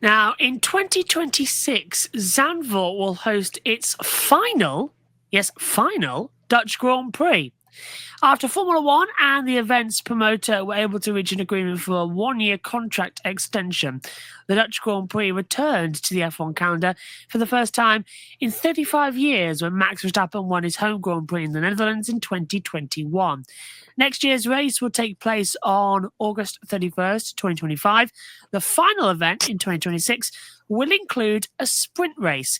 Now, in 2026, Zandvoort will host its final, yes, final, Dutch Grand Prix. After Formula One and the event's promoter were able to reach an agreement for a one-year contract extension, the Dutch Grand Prix returned to the F1 calendar for the first time in 35 years when Max Verstappen won his home Grand Prix in the Netherlands in 2021. Next year's race will take place on August 31st, 2025. The final event in 2026 will include a sprint race.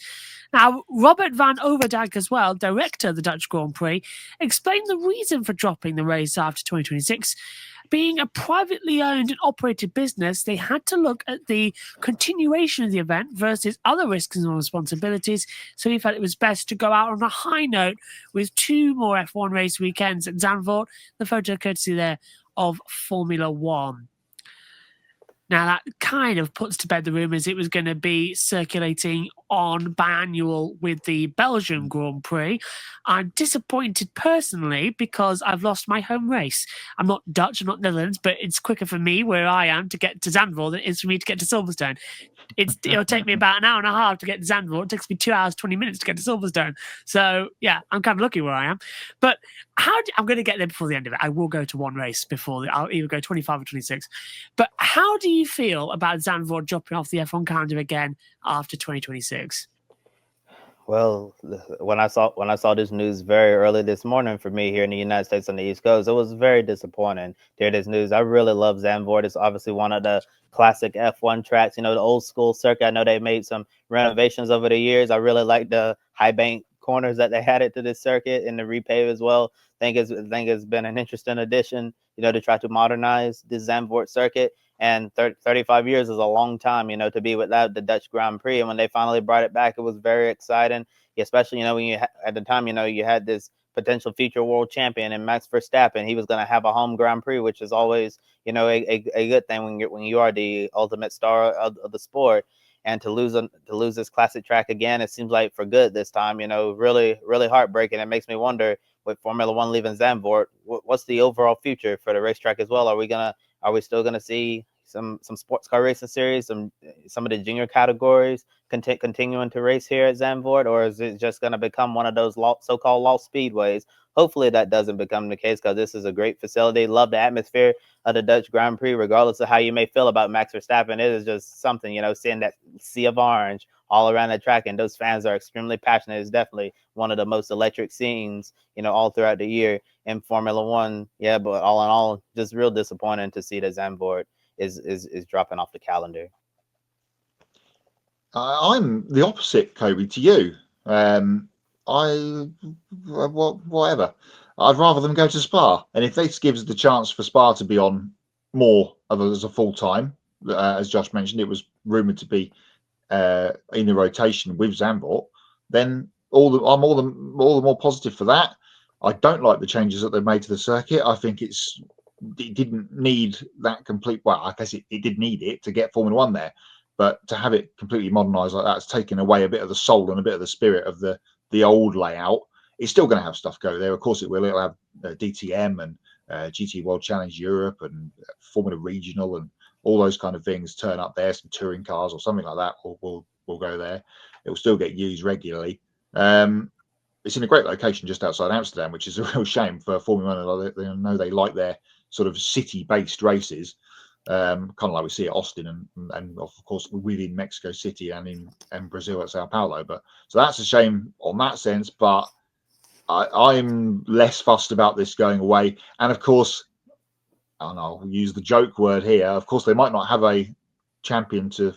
Now, Robert van Overdyk as well, director of the Dutch Grand Prix, explained the reason for dropping the race after 2026. Being a privately owned and operated business, they had to look at the continuation of the event versus other risks and responsibilities, so he felt it was best to go out on a high note with 2 more F1 race weekends at Zandvoort. The photo courtesy there of Formula One. Now, that kind of puts to bed the rumours it was going to be circulating on biannual with the Belgian Grand Prix. I'm disappointed personally because I've lost my home race. I'm not Dutch, I'm not Netherlands, but it's quicker for me where I am to get to Zandvoort than it is for me to get to Silverstone. It'll take me about an hour and a half to get to Zandvoort. It takes me 2 hours, 20 minutes to get to Silverstone. So, yeah, I'm kind of lucky where I am. But I'm going to get there before the end of it. I will go to one race before. I'll either go 25 or 26. But how do you feel about Zandvoort dropping off the F1 calendar again after 2026? Well, when I saw this news very early this morning for me here in the United States on the East Coast, it was very disappointing to hear this news. I really love Zandvoort. It's obviously one of the classic F1 tracks, the old school circuit. I know they made some renovations over the years. I really like the high bank corners that they added to this circuit and the repave as well. I think it's been an interesting addition, to try to modernize this Zandvoort circuit. And 35 years is a long time, to be without the Dutch Grand Prix. And when they finally brought it back, it was very exciting, especially, when at the time, you had this potential future world champion and Max Verstappen. He was going to have a home Grand Prix, which is always, a good thing when you are the ultimate star of the sport. And to lose this classic track again, it seems like for good this time, really, really heartbreaking. It makes me wonder, with Formula One leaving Zandvoort, what's the overall future for the racetrack as well? Are we still gonna see some sports car racing series, some of the junior categories continuing to race here at Zandvoort, or is it just gonna become one of those so-called lost speedways? Hopefully that doesn't become the case, because this is a great facility. Love the atmosphere of the Dutch Grand Prix, regardless of how you may feel about Max Verstappen. It is just something, seeing that sea of orange all around the track, and those fans are extremely passionate. It's definitely one of the most electric scenes, all throughout the year in Formula One. Yeah, but all in all, just real disappointing to see that Zandvoort is dropping off the calendar. I'm the opposite, Kobe, to you. Whatever. I'd rather them go to Spa, and if this gives the chance for Spa to be on more of as a full time, as Josh mentioned, it was rumored to be in the rotation with Zandvoort, then I'm all the more positive for that. I don't like the changes that they've made to the circuit. I think it didn't need that complete. Well, I guess it did need it to get Formula One there, but to have it completely modernised like that, it's taken away a bit of the soul and a bit of the spirit of the old layout. It's still going to have stuff go there. Of course, it will. It'll have DTM and GT World Challenge Europe and Formula Regional and all those kind of things turn up there. Some touring cars or something like that will go there. It will still get used regularly. It's in a great location just outside Amsterdam, which is a real shame for Formula One. They know they like their sort of city-based races, kind of like we see at Austin and of course within Mexico City and in Brazil at Sao Paulo. But so that's a shame on that sense. But I'm less fussed about this going away. And of course, and I'll use the joke word here, of course, they might not have a champion to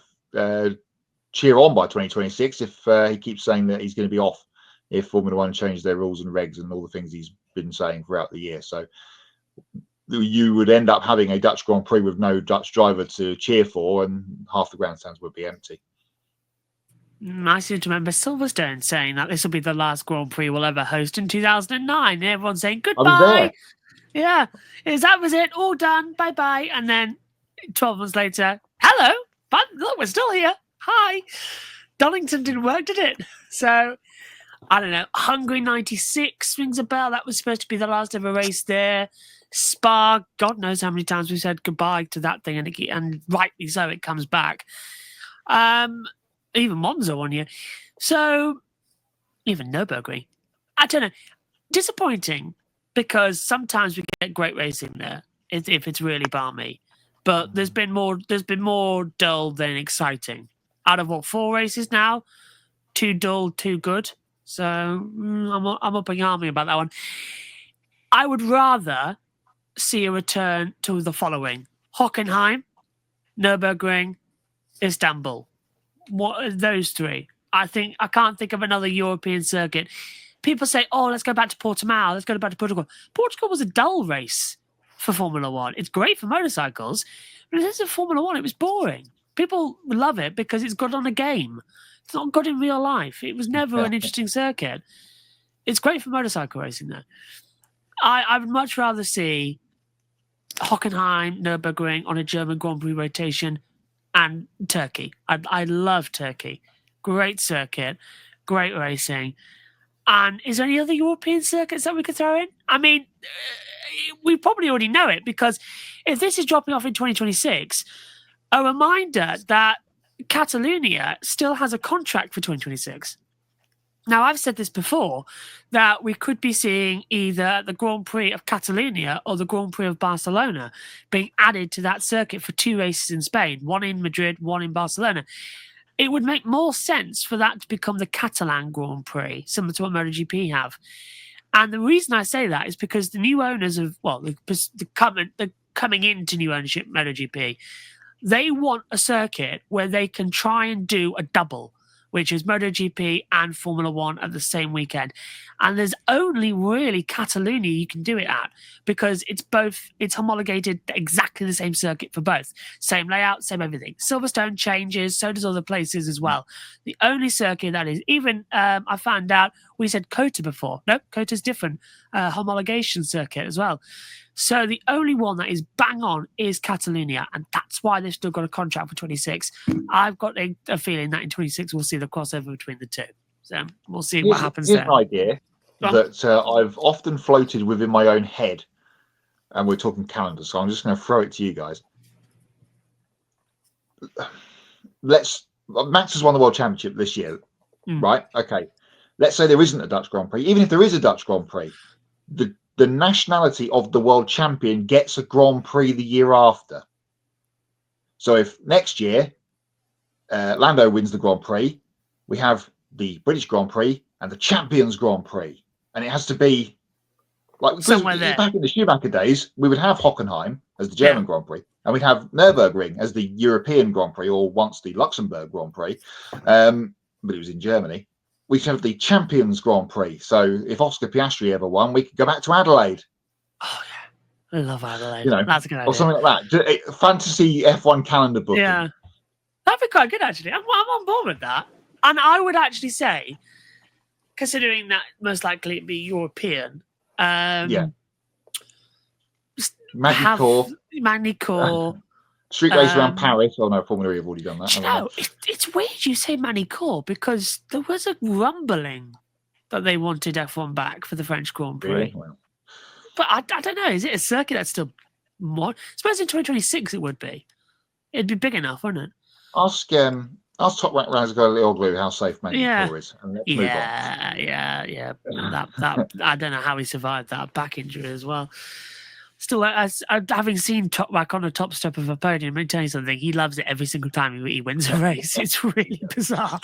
cheer on by 2026 if he keeps saying that he's going to be off if Formula One change their rules and regs and all the things he's been saying throughout the year. So you would end up having a Dutch Grand Prix with no Dutch driver to cheer for, and half the grandstands would be empty. I seem to remember Silverstone saying that this will be the last Grand Prix we'll ever host in 2009. And everyone's saying goodbye. Yeah, that was it. All done. Bye-bye. And then 12 months later, hello, but look, we're still here. Hi. Donington didn't work, did it? So, I don't know. Hungary 96 rings a bell. That was supposed to be the last ever race there. Spa, God knows how many times we said goodbye to that thing, and rightly so, it comes back. Even Monza one year. So even Nürburgring. I don't know. Disappointing because sometimes we get great racing there if it's really balmy. But there's been more dull than exciting. Out of 4 races now, 2 dull, 2 good. So I'm up in army about that one. I would rather see a return to the following: Hockenheim, Nürburgring, Istanbul. What are those 3? I can't think of another European circuit. People say, "Oh, let's go back to Portimao. Let's go back to Portugal." Portugal was a dull race for Formula One. It's great for motorcycles, but this is Formula One. It was boring. People love it because it's good on a game. It's not good in real life. It was never an interesting circuit. It's great for motorcycle racing, though. I would much rather see Hockenheim, Nürburgring on a German Grand Prix rotation, and Turkey. I love Turkey. Great circuit, great racing. And is there any other European circuits that we could throw in? I mean, we probably already know it, because if this is dropping off in 2026, a reminder that Catalonia still has a contract for 2026. Now, I've said this before, that we could be seeing either the Grand Prix of Catalonia or the Grand Prix of Barcelona being added to that circuit for 2 races in Spain, one in Madrid, one in Barcelona. It would make more sense for that to become the Catalan Grand Prix, similar to what MotoGP have. And the reason I say that is because the new owners of, the coming into new ownership MotoGP, they want a circuit where they can try and do a double, which is MotoGP and Formula One at the same weekend. And there's only really Catalonia you can do it at, because it's homologated exactly the same circuit for both. Same layout, same everything. Silverstone changes, so does other places as well. The only circuit that is, even I found out, we said Kota before. No, Kota's different. Homologation circuit as well. So the only one that is bang on is Catalonia, and that's why they've still got a contract for 26. I've got a feeling that in 26 we'll see the crossover between the 2. So we'll see what happens there. Here's an idea that I've often floated within my own head, and we're talking calendar, so I'm just going to throw it to you guys. Max has won the World Championship this year, right? Okay. Let's say there isn't a Dutch Grand Prix. Even if there is a Dutch Grand Prix, the nationality of the world champion gets a Grand Prix the year after. So if next year Lando wins the Grand Prix, we have the British Grand Prix and the Champions Grand Prix. And it has to be like, somewhere there. Back in the Schumacher days, we would have Hockenheim as the German Grand Prix, and we'd have Nürburgring as the European Grand Prix, or once the Luxembourg Grand Prix, but it was in Germany. We should have the Champions Grand Prix. So if Oscar Piastri ever won, we could go back to Adelaide. Oh, yeah. I love Adelaide. That's a good idea. Or something like that. Fantasy F1 calendar booking. Yeah. That'd be quite good, actually. I'm on board with that. And I would actually say, considering that most likely it'd be European, Magny-Cours. Street race around Paris. Oh no, Formula E have already done that. It's weird you say Magny-Cours, because there was a rumbling that they wanted F1 back for the French Grand Prix. Really? Well. But I don't know. Is it a circuit that's still more? I suppose in 2026 it would be. It'd be big enough, wouldn't it? Ask Top Rank Rise go a little blue how safe Magny-Cours is. And let's move on. Yeah. That I don't know how he survived that back injury as well. Still, having seen Top Rack on the top step of a podium, let me tell you something. He loves it every single time he wins a race. It's really bizarre.